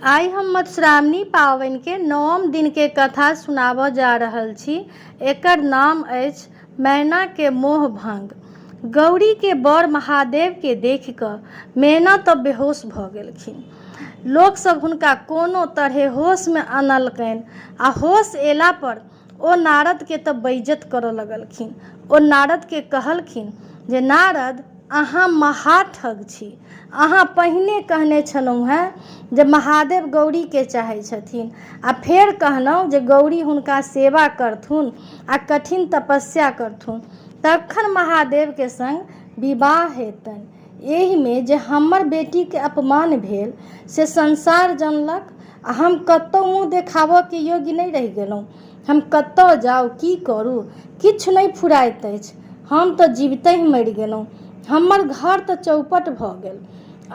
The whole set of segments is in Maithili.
आइ हम मधुश्रावणी पाबनि के नवम दिन के कथा सुनाबऽ जा रहल छी। एकर नाम अछि मैना के मोह भंग। गौरी के बड़ महादेव के देख कऽ मैना तऽ बेहोश भऽ गेलखिन। लोक सब हुनका कोनो तरहे होश में आनलकनि आ होश एला पर ओ नारद के तऽ बेइज्जत करऽ लगलखिन। ओ नारद के कहलखिन जे नारद अहाँ महा ठग छी। अहाँ पहिने कहने छलहुँ हेँ जे महादेव गौरी के चाहै छथिन आ फेर कहलहुँ जे गौरी हुनका सेवा करथुन आ कठिन तपस्या करथुन तखन महादेव के संग विवाह हेतनि। एहिमे जे हमर बेटी के अपमान भेल से संसार जानलक आ हम कतौ मुँह देखाबऽ के योग्य नहीं रहि गेलहुँ। हम कतौ जाउ की करू किछु नहीं फुराइत अछि। हम तऽ जीविते ही मरि गेलहुँ। हमर घर तऽ चौपट भऽ गेल।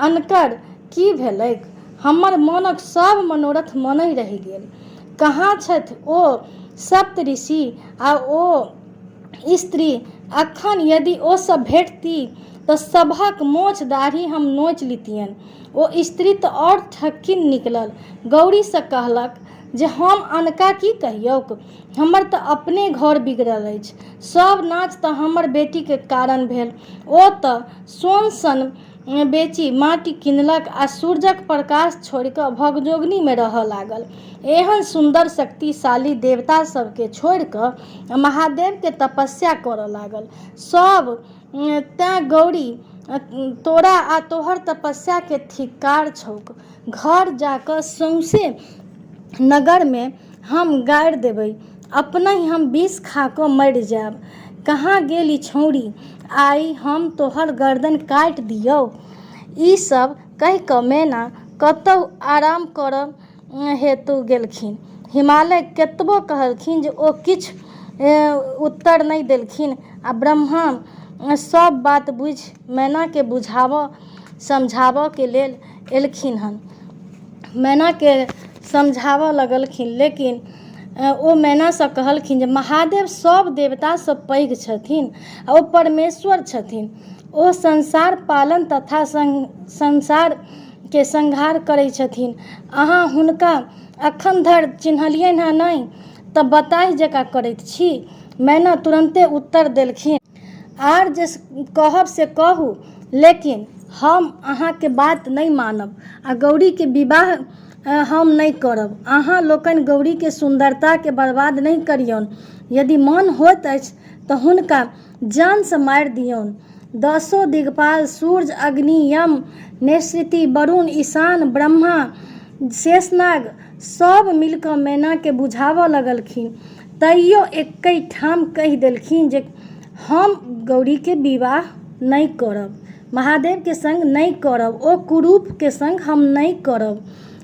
अनकर की भेलैक? हमर मोनक सब मनोरथ मनहि रहि गेल। कहाँ छथि ओ सप्त ऋषि आ ओ स्त्री? अखन यदि ओ सब भेटती तऽ सभक मोछ दाढ़ी हम नोचि लितियनि। ओ स्त्री तऽ और ठक्किन निकलल। गौरी से कहलक जे हम अनका की कहियौक? हमर तऽ अपने घर बिगड़ल अछि। सब नाच तऽ हमर बेटी के कारण भेल। ओ तऽ सोन सन बेची माटि किनलक आ सूरजक प्रकाश छोड़ि कऽ भगजोगनी में रहऽ लागल। एहन सुंदर शक्तिशाली देवता सबके छोड़ि कऽ महादेव के तपस्या करऽ लागल। सब तें गौरी तोरा आ तोहर तपस्या के धिक्कार छौक। घर जाकऽ सौंसे नगर में हम गाड़ि देबै। अपनहि हम विष खा कऽ मरि जायब। कहाँ गेल ई छौरी? आइ हम तोहर गर्दन काटि दियौ। ई सब कहि कऽ मैना कतौ आराम करऽ हेतु गेलखिन। हिमालय कतबो कहलखिन जे ओ किछु उत्तर नहीं देलखिन आ ब्रह्मा सब बात बुझि मैना के बुझाबऽ समझाबऽ के लेल एलखिन हन। मैना के समझाबऽ लगलखिन लेकिन ओ मैना से कहलखिन जे महादेव सब देवता से पैघ छथिन आ ओ परमेश्वर छथिन। ओ संसार पालन तथा संसार के संहार करै छथिन। अहाँ हुनका अखन धरि चिन्हलियनि हँ नहीं तऽ बताह जकाँ करैत छी। मैना तुरंते उत्तर देलखिन आर जे कहब से कहू लेकिन हम अहाँ के बात नहीं मानब आ गौरी के विवाह हम नहीं करब। अहाँ लोकनि गौरी के सुंदरता के बर्बाद नहीं करियौन। यदि मन होइत अछि तऽ हुनका जान से मारि दियौन। 10 दिक्पाल सूर्य अग्नि यम निसृति वरुण ईशान ब्रह्मा शेषनाग सब मिलकऽ मैना के बुझाबऽ लगलखिन। तैयो एकै ठाम कहि देलखिन जे हम गौरी के विवाह नहीं करब। महादेव के संग नहीं करब। ओ कुरूप के संग हम नहीं करब।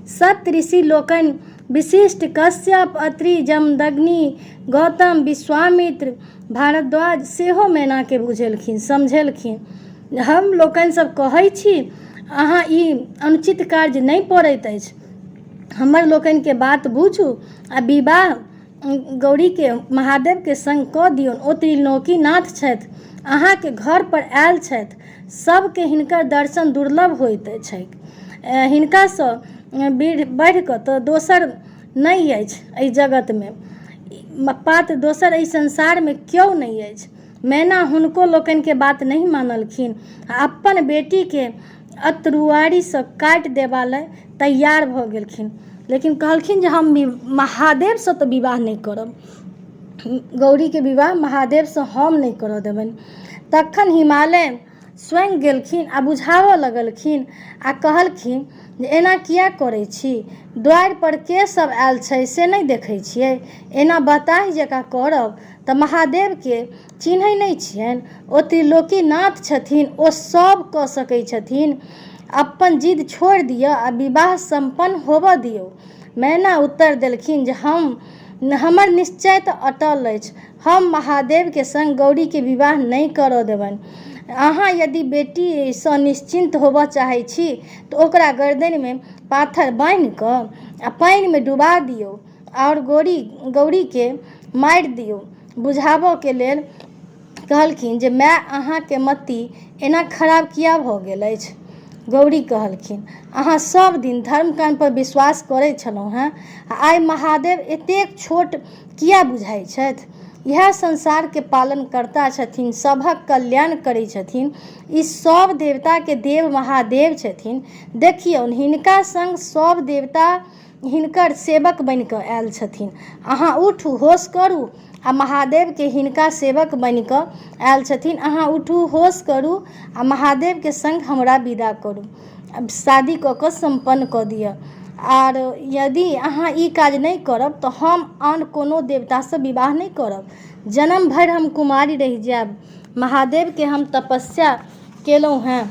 सप्त ऋषि लोकनि वशिष्ठ कश्यप अत्रि जमदग्नि गौतम विश्वामित्र भारद्वाज सेहो मैना के बुझेलखिन समझेलखिन। हम लोकनि सब कहै छी अहाँ ई अनुचित कार्य नहीं पड़ैत अछि। हमर लोकनि के बात बुझू आ विवाह गौरी के महादेव के संग कऽ दियौन। ओ त्रिलोकीनाथ छथि। अहाँ के घर पर आयल छथि। सबके हिनकर दर्शन दुर्लभ होइत छैक। हिनका सँ बढ़ि कऽ तऽ दोसर नहीं अछि एहि जगत में। पात दोसर एहि संसार में केओ नहीं अछि। मैना हुनको लोकनि के बात नहीं मानलखिन आ अपन बेटी के अतरुआरी से काटि देबा लेल तैयार भऽ गेलखिन। लेकिन कहलखिन जे हम महादेव से तऽ विवाह नहीं करब। गौरी के विवाह महादेव से हम नहीं करऽ देबनि। तखन हिमालय स्वयं गेलखिन आ बुझाबऽ लगलखिन आ कहलखिन जे एना किया करै छी? द्वार पर के सब आयल छै से नहीं देखै छियै? एना बताह जकाँ करब तऽ महादेव के चिन्है नहीं छियनि? ओ त्रिलोकीनाथ छथिन। ओ सब कऽ सकै छथिन। अपन जिद छोड़ि दिअ आ विवाह संपन्न होबऽ दियौ। मैना उत्तर देलखिन जे हमर निश्चय तऽ अटल अछि। हम महादेव के संग गौरी के विवाह नहीं करऽ देबनि। अहाँ यदि बेटी सँ निश्चिंत होबऽ चाहै छी तऽ ओकरा गर्दन में पाथर बान्हि कऽ आ पानि में डुबा दियौ और गौरी के मारि दियौ। बुझाबऽ के लेल कहलखिन जे माय अहाँ के मति एना खराब किया भऽ गेल अछि? गौरी कहलखिन, अहाँ सब दिन धर्म कर्म पर विश्वास करै छलहुँ हेँ, आइ महादेव एतेक छोट किया बुझाइ छथि? इएह संसारके पालन करता छथिन, सभक कल्याण करै छथिन। ई सब देवताके देव महादेव छथिन। देखियौन, हिनका संग सब देवता हिनकर सेवक बनि कऽ आयल छथिन। अहाँ उठू, होश करू। आ महादेवके हिनका सेवक बनि कऽ आयल छथिन। अहाँ उठू, होश करू आ महादेवके संग हमरा विदा करू, शादी कऽ कऽ सम्पन्न कऽ दिअ। आर यदि अहाँ ई काज नहि करब तऽ हम आन कोनो देवतासँ विवाह नहि करब, जन्म भरि हम कुमारी रहि जायब। महादेवके हम तपस्या केलहुँ हेँ,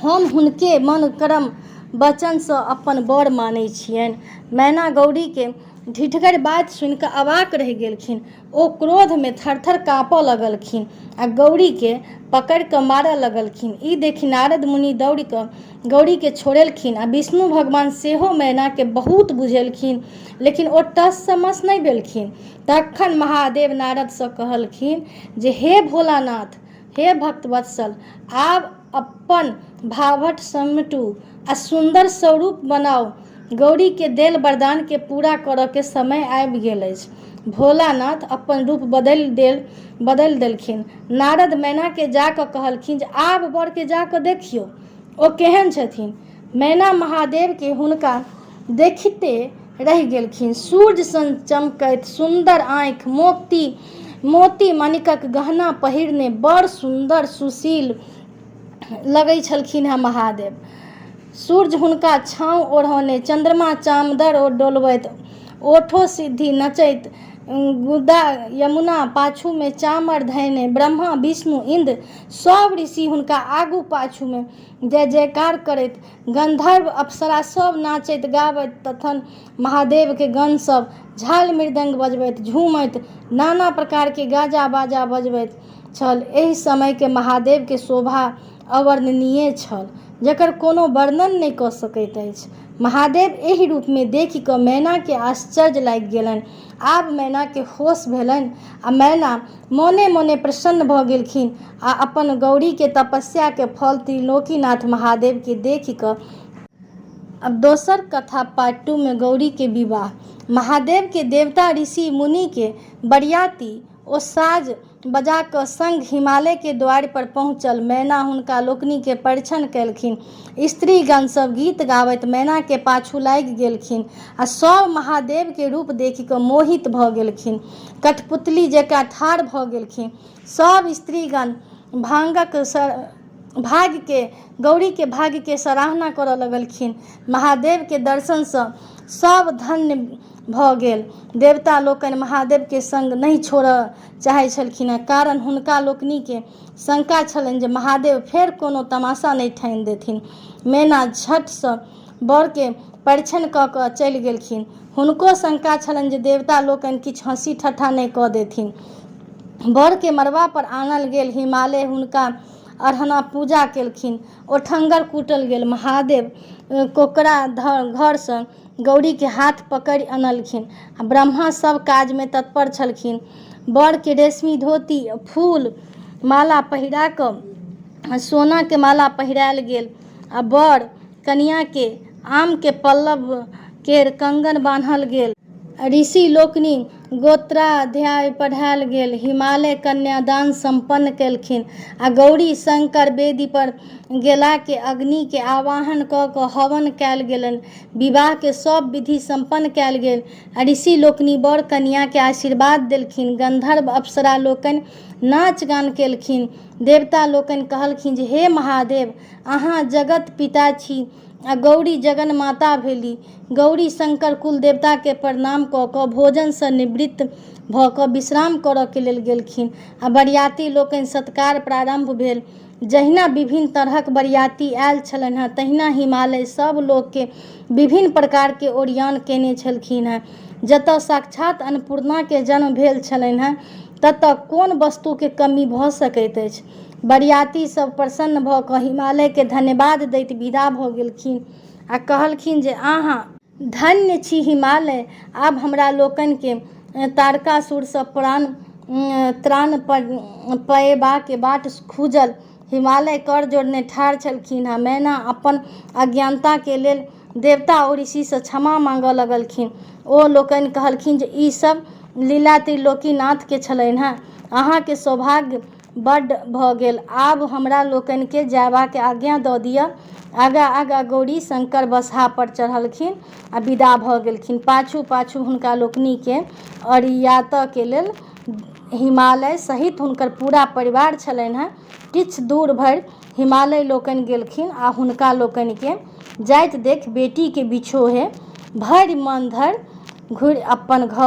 हम हुनके मन कर्म वचनसँ अपन वर मानै छियनि। मैना गौरीके ढिठगर बात सुनि कऽ अवाक रहि गेलखिन। ओ क्रोधमे थरथर काँपऽ लगलखिन आ गौरीके पकड़ि कऽ मारऽ लगलखिन। ई देखि नारद मुनि दौड़ि कऽ गौरीके छोड़ेलखिन आ विष्णु भगवान सेहो मैनाके बहुत बुझेलखिन, लेकिन ओ टस सँ मस नहि भेलखिन। तखन महादेव नारदसँ कहलखिन जे हे भोलानाथ, हे भक्तवत्सल, आब अपन भावट समेटू आ सुन्दर स्वरूप बनाउ। गौरीके देल वरदानके पूरा करऽके समय आबि गेल अछि। भोलानाथ अपन रूप बदलि देलखिन। नारद मैनाके जा कऽ कहलखिन जे आब बरके जा कऽ देखियौ, ओ केहन छथिन। मैना महादेवके हुनका देखिते रहि गेलखिन। सूर्य सन चमकैत सुन्दर आँखि, मोती मणिकक गहना पहिरने बड़ सुन्दर सुशील लगै छलखिन हेँ महादेव। सूर्य हुनका छाँव ओढ़ौने, चंद्रमा चामदर डोलबैत, ओठो सिद्धि नचैत, गुदा यमुना पाछूमे चामर धयने, ब्रह्मा विष्णु इंद्र सब ऋषि हुनका आगू पाछूमे जय जयकार करैत, गंधर्व अप्सरा सब नाचैत गाबैत, तखन महादेवके गण सब झाल मृदंग बजबैत, झूमैत, नाना प्रकारके गाजा बाजा बजबैत छल। एहि समयके महादेवके शोभा अवर्णनीय छल, जकर कोनो वर्णन नहि कऽ सकैत अछि। महादेव एहि रूपमे देखि कऽ मैनाके आश्चर्य लागि गेलनि। आब मैनाके होश भेलनि आ मैना मोने मोने प्रसन्न भऽ गेलखिन आ अपन गौरीके तपस्याके फल त्रिलोकीनाथ महादेवके देखि कऽ। अब दोसर कथा पार्ट 2 में गौरीके विवाह। महादेवके देवता ऋषि मुनिके बरियाती ओ साज बजा कऽ संग हिमालयके द्वार पर पहुँचल। मैना हुनका लोकनिके परिछन केलखिन। स्त्रीगण सब गीत गाबैत मैनाके पाछू लागि गेलखिन आ सब महादेवके रूप देखि कऽ मोहित भऽ गेलखिन, कठपुतली जकाँ ठाढ़ भऽ गेलखिन। सब स्त्रीगण गौरीके भाग्यके सराहना करऽ लगलखिन। महादेवके दर्शनसँ सब धन्य भऽ गेल। देवता लोकनि महादेवके संग नहि छोड़ऽ चाहै छलखिन हेँ, कारण हुनका लोकनिके शंका छलनि जे महादेव फेर कोनो तमाशा नहि ठानि देथिन। मैना झटसँ बरके परिछन कऽ कऽ चलि गेलखिन। हुनको शंका छलनि जे देवता लोकनि किछु हँसी ठट्ठा नहि कऽ देथिन। बरके मड़बा पर आनल गेल। हिमालय हुनका अरहना पूजा केलखिन। ओठङ्गर कूटल गेल। महादेव कोकरा घरसँ गौरीके हाथ पकड़ि अनलखिन आ ब्रह्मा सब काजमे तत्पर छलखिन। बरके रेशमी धोती, फूल माला पहिरा कऽ सोनाके माला पहिरायल गेल आ बर कनियाँके आमके पल्लव केर कंगन बान्हल गेल। ऋषि लोकनि गोत्राध्याय पढ़ायल गेल। हिमालय कन्यादान सम्पन्न केलखिन आ गौरी शंकर वेदी पर गेलाके अग्निके आवाहन कऽ कऽ हवन कयल गेलनि। विवाहके सब विधि सम्पन्न कयल गेल। ऋषि लोकनि बर कनियाँके आशीर्वाद देलखिन। गंधर्व अप्सरा लोकनि नाच गान केलखिन। देवता लोकनि कहलखिन जे हे महादेव, अहाँ जगत पिता छी आ गौरी जगन माता भेली। गौरी शंकर कुल देवताके प्रणाम कऽ कऽ भोजनसँ निवृत्त भऽ कऽ विश्राम करऽके लेल गेलखिन आ बरियाती लोकनि सत्कार प्रारंभ भेल। जहिना विभिन्न तरहक बरियाती आयल छलनि हेँ, तहिना हिमालय सब लोकके विभिन्न प्रकारके ओरियान केने छलखिन हेँ। जतऽ साक्षात अन्नपूर्णाके जन्म भेल छलनि हेँ, ततऽ कोन वस्तुके कमी भऽ सकैत अछि। बरियाती सब प्रसन्न भऽ कऽ हिमालयके धन्यवाद दैत विदा भऽ गेलखिन आ कहलखिन जे अहाँ धन्य छी हिमालय। आब हमरा लोकनिके तारकासुरसँ त्राण पएबाके बाट खुजल। हिमालय कर जोड़ने ठाढ़ छलखिन हेँ। मैना अपन अज्ञानता के लेल देवता और ऋषि से क्षमा मांगऽ लगलखिन। ओ लोकनि कहलखिन जे ई सब लीला त्रिलोकीनाथ के छलनि हेँ। अहाँके सौभाग्य बड्ड भऽ गेल। आब हमरा लोकनि के जायबाके आज्ञा दऽ दिअ। आगा आगा गौरी शंकर बसहा पर चढ़लखिन आ विदा भऽ गेलखिन। पाछू पाछू हुनका लोकनि के अरियातऽ के लेल हिमालय सहित हुनकर पूरा परिवार छलनि हेँ। किछु दूर भरि हिमालय लोकनि गेलखिन आ हुनका लोकनि के जाइत देख बेटी के बिछोहे भरि मन धरि घुरि अपन घर